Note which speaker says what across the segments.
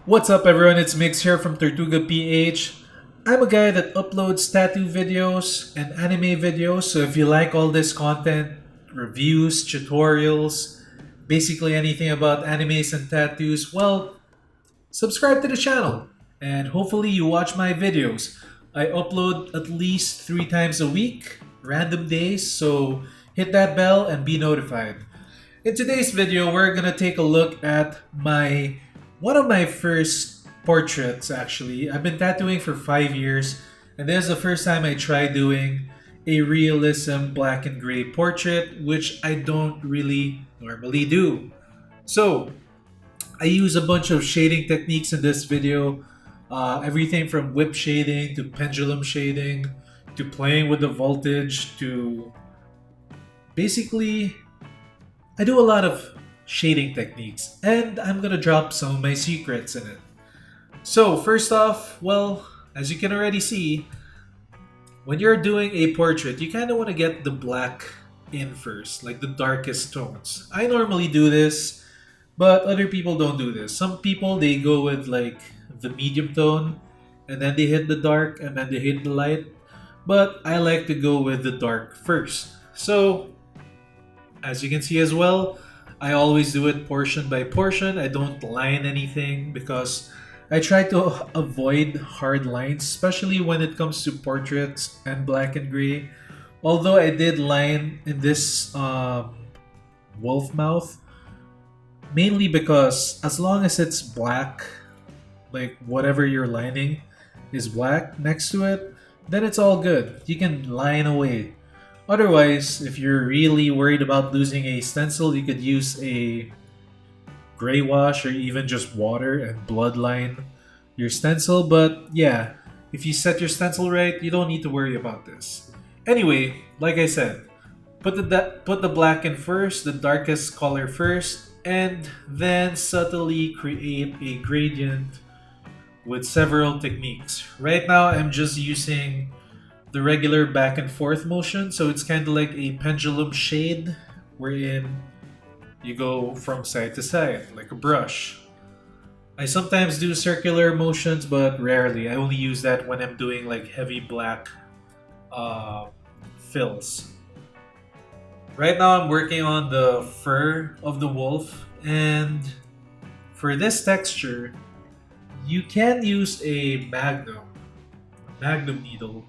Speaker 1: What's up, everyone? It's Mix here from Tortuga PH. I'm a guy that uploads tattoo videos and anime videos, so if you like all this content, reviews, tutorials, basically anything about animes and tattoos, well, subscribe to the channel and hopefully you watch my videos. I upload at least 3 times a week, random days, so hit that bell and be notified. In today's video, we're gonna take a look at my one of my first portraits. Actually, I've been tattooing for 5 years, and this is the first time I tried doing a realism black and gray portrait, which I don't really normally do. So I use a bunch of shading techniques in this video. Everything from whip shading to pendulum shading to playing with the voltage to basically I do a lot of shading techniques, and I'm gonna drop some of my secrets in it. So, first off, well, as you can already see, when you're doing a portrait, you kind of want to get the black in first, like the darkest tones. I normally do this, but other people don't do this. Some people they go with like the medium tone, and then they hit the dark, and then they hit the light. But I like to go with the dark first. So, as you can see as well, I always do it portion by portion. I don't line anything because I try to avoid hard lines, especially when it comes to portraits and black and gray. Although I did line in this wolf mouth, mainly because as long as it's black, like whatever you're lining is black next to it, then it's all good. You can line away. Otherwise, if you're really worried about losing a stencil, you could use a gray wash or even just water and bloodline your stencil. But yeah, if you set your stencil right, you don't need to worry about this. Anyway, like I said, put the black in first, the darkest color first, and then subtly create a gradient with several techniques. Right now, I'm just using the regular back and forth motion, so it's kind of like a pendulum shade wherein you go from side to side like a brush. I sometimes do circular motions, but rarely. I only use that when I'm doing like heavy black fills. Right now I'm working on the fur of the wolf, and for this texture you can use a magnum needle,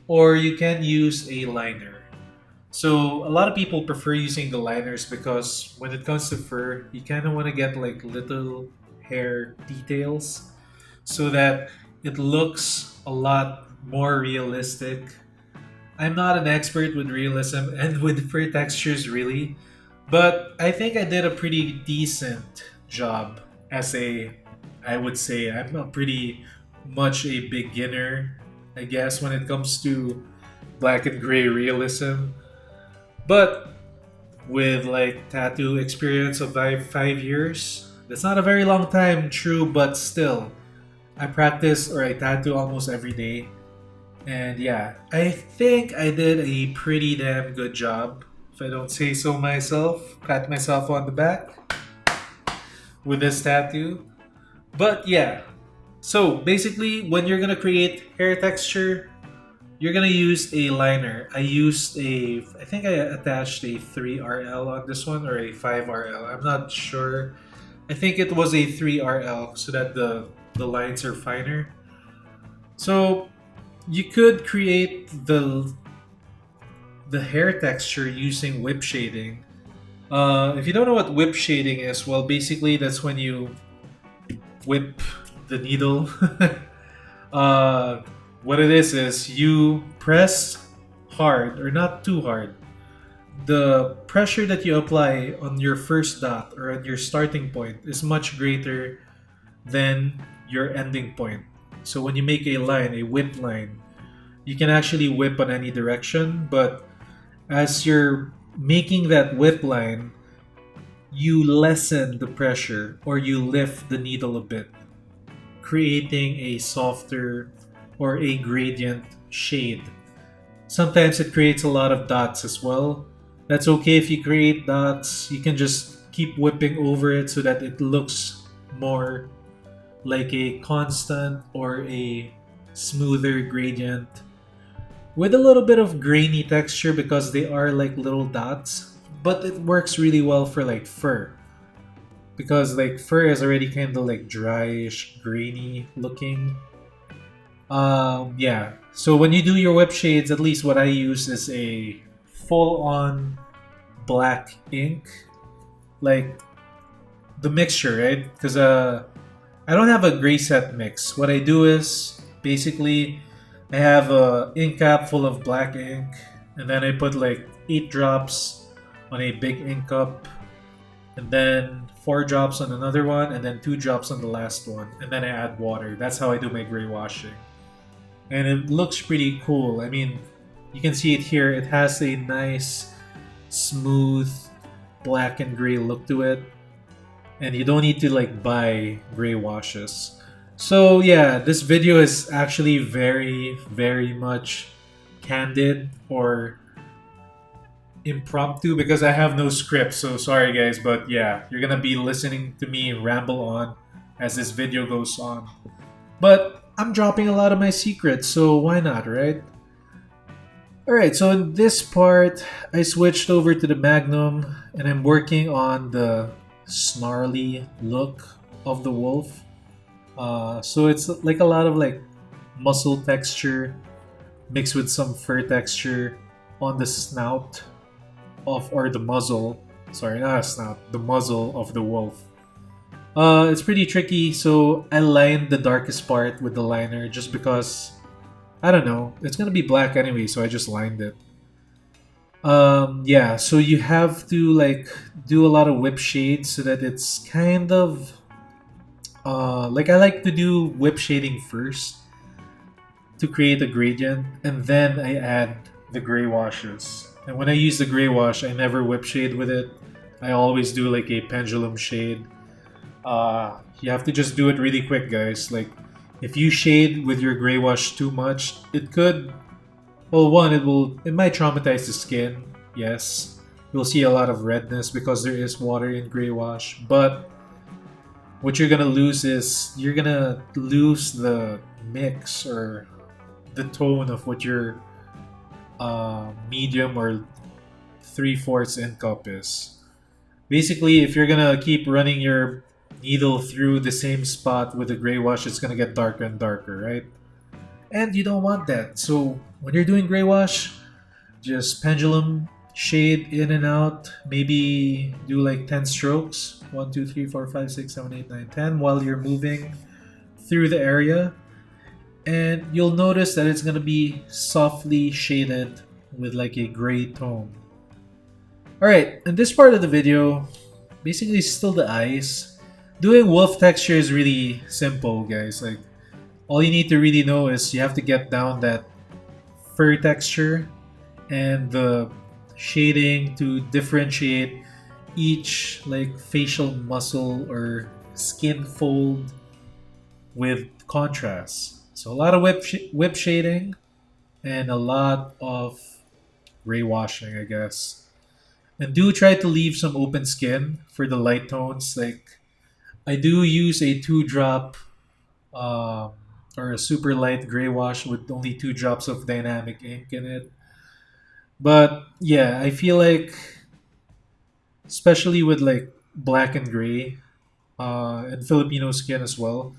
Speaker 1: or you can use a liner. So a lot of people prefer using the liners because when it comes to fur, you kind of want to get like little hair details so that it looks a lot more realistic. I'm not an expert with realism and with fur textures really, but I think I did a pretty decent job as I would say I'm a pretty much a beginner, I guess, when it comes to black and gray realism. But with like tattoo experience of 5 years, that's not a very long time, true, but still, I practice or I tattoo almost every day. And yeah, I think I did a pretty damn good job, if I don't say so myself. Pat myself on the back with this tattoo. But yeah, so basically, when you're gonna create hair texture, you're gonna use a liner. I think I attached a 3RL on this one or a 5RL. I'm not sure. I think it was a 3RL so that the lines are finer. So you could create the hair texture using whip shading. If you don't know what whip shading is, well, basically that's when you whip the needle. What it is you press hard or not too hard. The pressure that you apply on your first dot or at your starting point is much greater than your ending point. So when you make a line, a whip line, you can actually whip on any direction, but as you're making that whip line, you lessen the pressure or you lift the needle a bit, creating a softer or a gradient shade. Sometimes it creates a lot of dots as well. That's okay if you create dots. You can just keep whipping over it so that it looks more like a constant or a smoother gradient with a little bit of grainy texture because they are like little dots, but it works really well for like fur because like fur is already kind of like dryish, grainy looking. Yeah. So when you do your whip shades, at least what I use is a full-on black ink, like the mixture, right? Because I don't have a gray set mix. What I do is basically I have a ink cap full of black ink, and then I put like 8 drops on a big ink cup, and then 4 drops on another one, and then 2 drops on the last one, and then I add water. That's how I do my gray washing, and it looks pretty cool. I mean, you can see it here. It has a nice, smooth, black and gray look to it, and you don't need to like buy gray washes. So yeah, this video is actually very much candid or impromptu because I have no script. So sorry guys, but yeah, you're gonna be listening to me ramble on as this video goes on. But I'm dropping a lot of my secrets, so why not, right? Alright, so in this part, I switched over to the Magnum and I'm working on the snarly look of the wolf. So it's like a lot of like muscle texture mixed with some fur texture on the snout of or the muzzle. Sorry, not a snout, the muzzle of the wolf. It's pretty tricky, so I lined the darkest part with the liner just because I don't know, it's gonna be black anyway, so I just lined it. Yeah, so you have to like do a lot of whip shades so that it's kind of like I like to do whip shading first to create a gradient, and then I add the gray washes. And when I use the gray wash, I never whip shade with it. I always do like a pendulum shade. You have to just do it really quick, guys. Like if you shade with your gray wash too much, it could, well, one, it might traumatize the skin. Yes, you'll see a lot of redness because there is water in gray wash. But what you're gonna lose is you're gonna lose the mix or the tone of what your medium or 3/4 ink cup is. Basically, if you're gonna keep running your needle through the same spot with the gray wash, it's gonna get darker and darker, right? And you don't want that. So when you're doing gray wash, just pendulum shade in and out. Maybe do like 10 strokes. 1, 2, 3, 4, 5, 6, 7, 8, 9, 10 while you're moving through the area. And you'll notice that it's gonna be softly shaded with like a gray tone. Alright, in this part of the video, basically still the eyes. Doing wolf texture is really simple, guys. Like, all you need to really know is you have to get down that fur texture and the shading to differentiate each like facial muscle or skin fold with contrast. So a lot of whip shading and a lot of gray washing, I guess. And do try to leave some open skin for the light tones. Like I do use a 2 drop or a super light gray wash with only 2 drops of dynamic ink in it. But yeah, I feel like, especially with like black and gray and Filipino skin as well,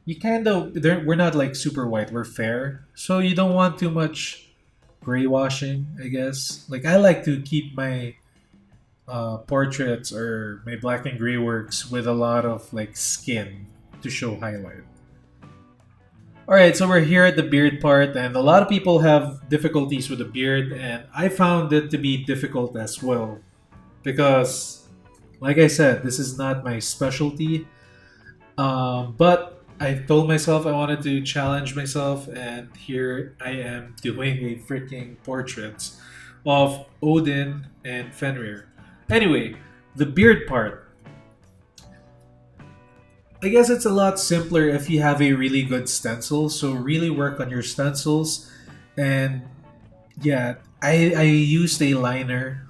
Speaker 1: you kind of we're not like super white, we're fair, so you don't want too much gray washing, I guess. Like I like to keep my portraits or my black and gray works with a lot of like skin to show highlight. Alright, so we're here at the beard part, and a lot of people have difficulties with the beard, and I found it to be difficult as well. Because, like I said, this is not my specialty. But I told myself I wanted to challenge myself, and here I am doing a freaking portrait of Odin and Fenrir. Anyway, the beard part. I guess it's a lot simpler if you have a really good stencil. So really work on your stencils. And yeah, I used a liner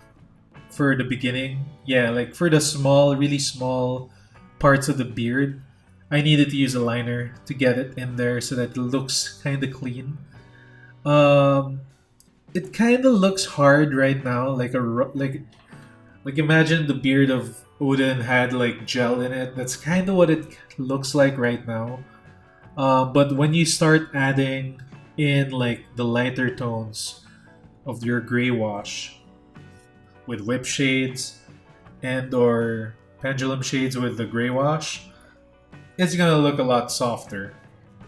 Speaker 1: for the beginning. Yeah, like for the small, really small parts of the beard. I needed to use a liner to get it in there so that it looks kind of clean. Um, it kind of looks hard right now, like imagine the beard of Odin had like gel in it. That's kind of what it looks like right now. But when you start adding in like the lighter tones of your gray wash with whip shades and or pendulum shades with the gray wash, it's gonna look a lot softer.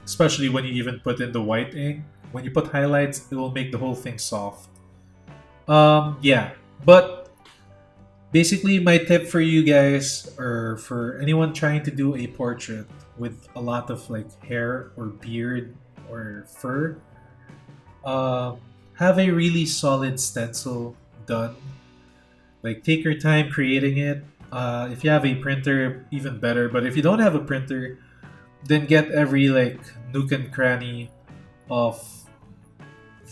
Speaker 1: Especially when you even put in the white ink. When you put highlights, it will make the whole thing soft. Yeah, but basically, my tip for you guys, or for anyone trying to do a portrait with a lot of like hair or beard or fur, um, have a really solid stencil done. Like, take your time creating it. If you have a printer, even better. But if you don't have a printer, then get every like nook and cranny of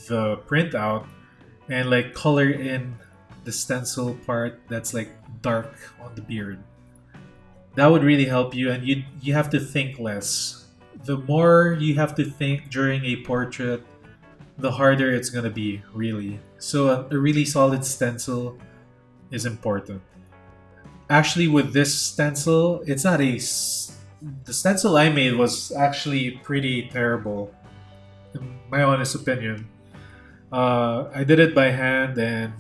Speaker 1: the printout and like color in the stencil part that's like dark on the beard. That would really help you, and you have to think less. The more you have to think during a portrait, the harder it's gonna be, really. So a really solid stencil is important. Actually, with this stencil, it's not the stencil I made was actually pretty terrible, in my honest opinion. I did it by hand, and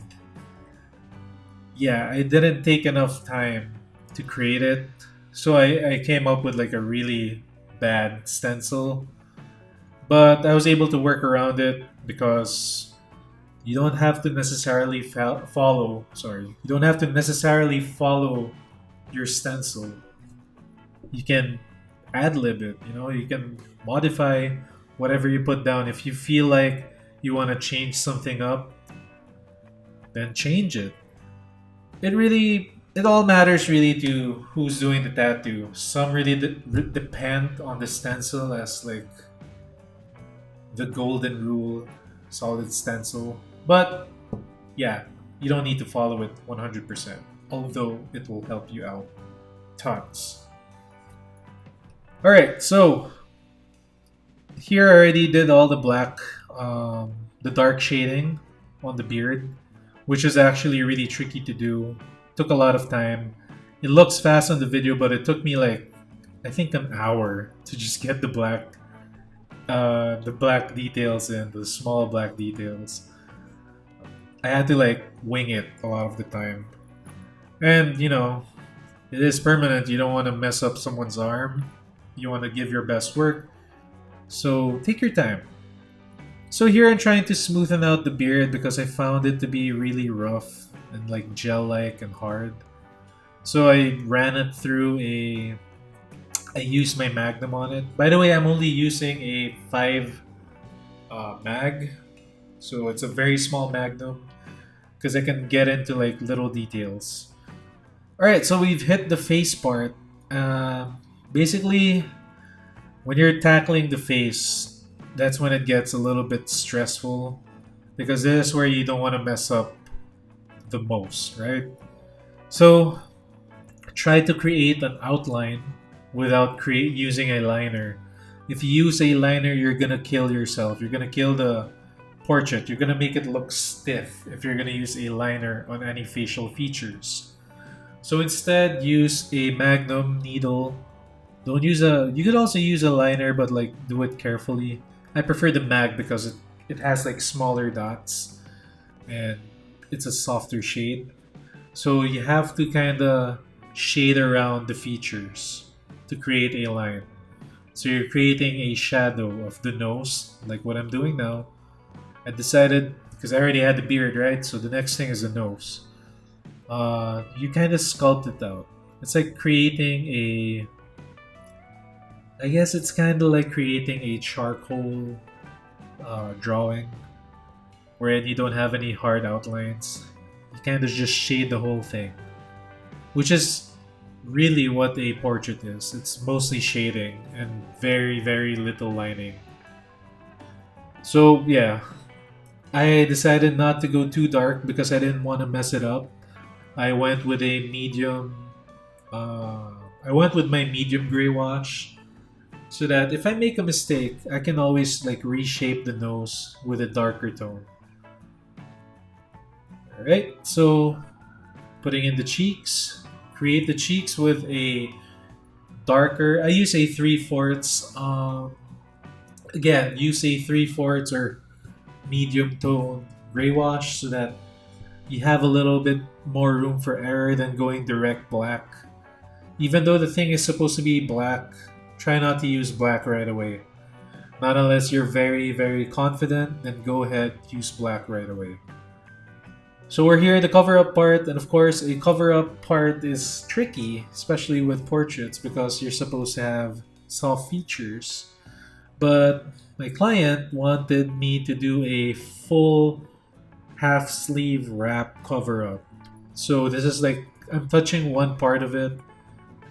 Speaker 1: yeah, I didn't take enough time to create it. So I came up with like a really bad stencil. But I was able to work around it because you don't have to necessarily follow. Sorry, you don't have to necessarily follow your stencil. You can ad lib it. You can modify whatever you put down. If you feel like you want to change something up, then change it. It all matters really to who's doing the tattoo. Some really depend on the stencil as like the golden rule, solid stencil. But yeah, you don't need to follow it 100%, although it will help you out tons. All right, so here I already did all the dark shading on the beard, which is actually really tricky to do. Took a lot of time. It looks fast on the video, but it took me like I think an hour to just get the black details and the small black details. I had to like wing it a lot of the time, and it is permanent. You don't want to mess up someone's arm. You want to give your best work, so take your time. So here I'm trying to smoothen out the beard because I found it to be really rough and like gel-like and hard. So I ran it through I used my Magnum on it. By the way, I'm only using a 5 mag, so it's a very small Magnum because I can get into like little details. All right, so we've hit the face part. Basically, when you're tackling the face, that's when it gets a little bit stressful because this is where you don't want to mess up the most, right? So try to create an outline without using a liner. If you use a liner, you're gonna kill yourself. You're gonna kill the portrait. You're gonna make it look stiff if you're gonna use a liner on any facial features. So instead, use a Magnum needle. Don't use a. You could also use a liner, but like do it carefully. I prefer the mag because it has like smaller dots and it's a softer shade. So you have to kind of shade around the features to create a line. So you're creating a shadow of the nose, like what I'm doing now. I decided because I already had the beard, right? So the next thing is the nose. You kind of sculpt it out. It's like creating a. I guess it's kind of like creating a charcoal drawing, wherein you don't have any hard outlines. You kind of just shade the whole thing, which is really what a portrait is. It's mostly shading and very, very little lining. So yeah, I decided not to go too dark because I didn't want to mess it up. I went with a medium. I went with my medium gray wash so that if I make a mistake, I can always like reshape the nose with a darker tone. All right, so putting in the cheeks, create the cheeks with a darker. I use a 3/4. Again, use a 3/4 or medium tone gray wash so that you have a little bit more room for error than going direct black. Even though the thing is supposed to be black, try not to use black right away. Not unless you're very, very confident, then go ahead, use black right away. So we're here in the cover up part, and of course, a cover up part is tricky, especially with portraits, because you're supposed to have soft features. But my client wanted me to do a full half sleeve wrap cover up. So this is like, I'm touching one part of it.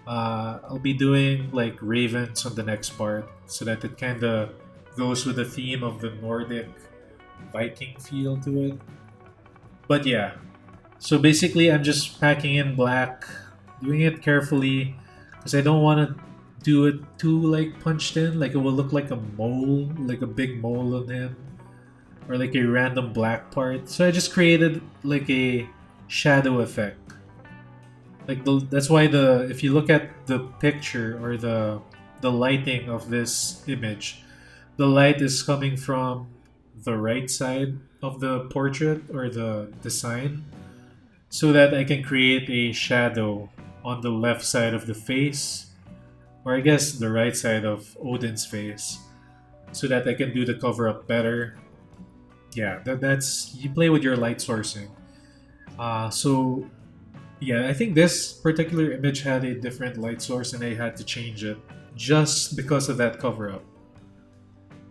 Speaker 1: I'll be doing like ravens on the next part so that it kind of goes with the theme of the Nordic Viking feel to it. But yeah, so basically, I'm just packing in black, doing it carefully because I don't want to do it too like punched in, like it will look like a mole, like a big mole on him, or like a random black part. So I just created like a shadow effect. That's why the if you look at the picture or the lighting of this image, the light is coming from the right side of the portrait or the design so that I can create a shadow on the left side of the face, or I guess the right side of Odin's face, so that I can do the cover up better. Yeah, that's you play with your light sourcing. So yeah, I think this particular image had a different light source and I had to change it just because of that cover up.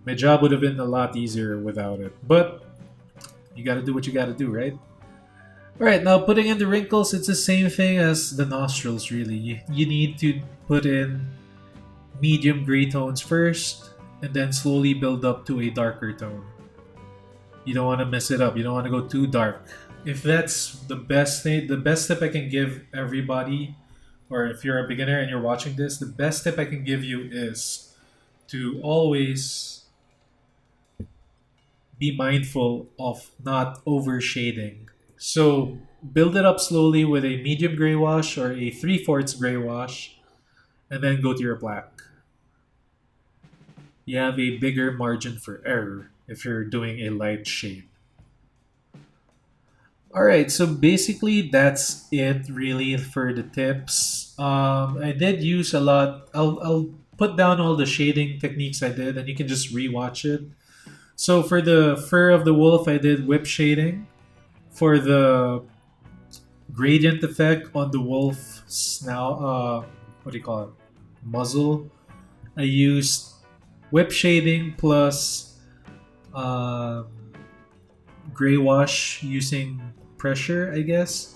Speaker 1: My job would have been a lot easier without it. But you gotta do what you gotta do, right? Alright, now putting in the wrinkles, it's the same thing as the nostrils, really. You need to put in medium gray tones first, and then slowly build up to a darker tone. You don't want to mess it up. You don't want to go too dark. If that's the best thing, the best tip I can give everybody, or if you're a beginner and you're watching this, the best tip I can give you is to always be mindful of not overshading. So build it up slowly with a medium gray wash or a 3/4 gray wash, and then go to your black. You have a bigger margin for error if you're doing a light shade. Alright, so basically that's it really for the tips. I did use a lot. I'll put down all the shading techniques I did and you can just rewatch it. So for the fur of the wolf, I did whip shading. For the gradient effect on the wolf snout, what do you call it? Muzzle, I used whip shading plus um, gray wash using pressure, I guess.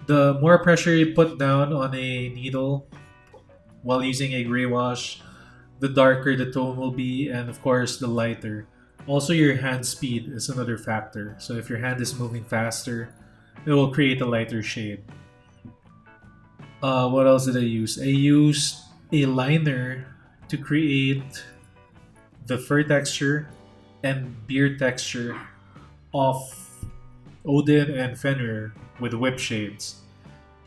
Speaker 1: The more pressure you put down on a needle while using a gray wash, the darker the tone will be, and of course, the lighter. Also, your hand speed is another factor. So, if your hand is moving faster, it will create a lighter shade. What else did I use? I used a liner to create the fur texture and beard texture of Odin and Fenrir with whip shades.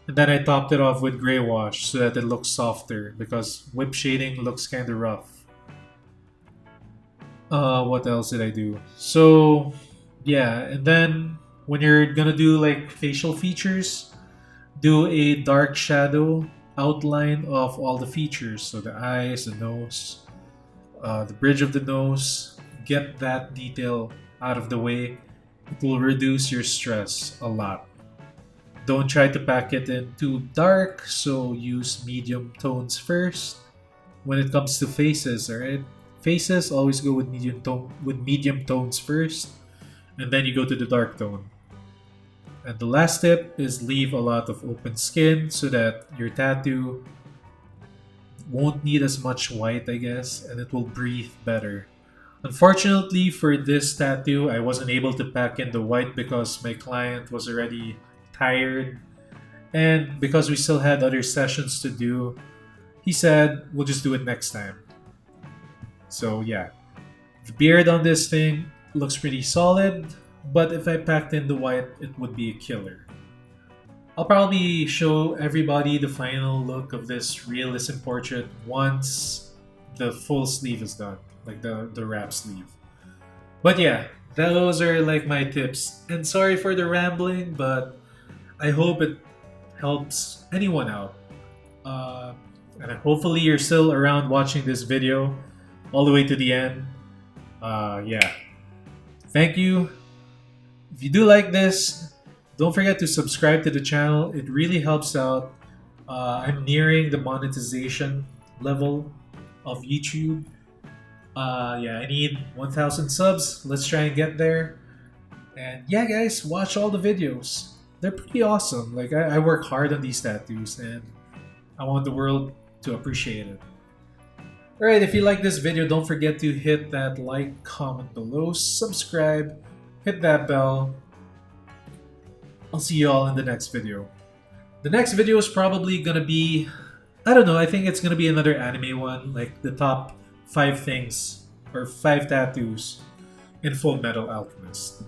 Speaker 1: And then I topped it off with gray wash so that it looks softer because whip shading looks kind of rough. What else did I do? So, yeah, and then when you're gonna do like facial features, do a dark shadow outline of all the features. So the eyes, the nose, the bridge of the nose. Get that detail out of the way. It will reduce your stress a lot. Don't try to pack it in too dark, so use medium tones first. When it comes to faces, alright? Faces always go with medium tones first, and then you go to the dark tone. And the last tip is leave a lot of open skin so that your tattoo won't need as much white, I guess, and it will breathe better. Unfortunately for this tattoo, I wasn't able to pack in the white because my client was already tired, and because we still had other sessions to do, he said we'll just do it next time. So yeah, the beard on this thing looks pretty solid, but if I packed in the white, it would be a killer. I'll probably show everybody the final look of this realism portrait once the full sleeve is done, like the wrap sleeve. But yeah, those are like my tips. And sorry for the rambling, but I hope it helps anyone out. Uh, and hopefully you're still around watching this video all the way to the end. Yeah. Thank you. If you do like this, don't forget to subscribe to the channel. It really helps out. I'm nearing the monetization level of YouTube. Yeah, I need 1,000 subs. Let's try and get there. And yeah, guys, watch all the videos. They're pretty awesome. Like, I work hard on these tattoos, and I want the world to appreciate it. Alright, if you like this video, don't forget to hit that like, comment below, subscribe, hit that bell. I'll see you all in the next video. The next video is probably gonna be, I don't know, I think it's gonna be another anime one, like the top 5 things or 5 tattoos in Full Metal Alchemist.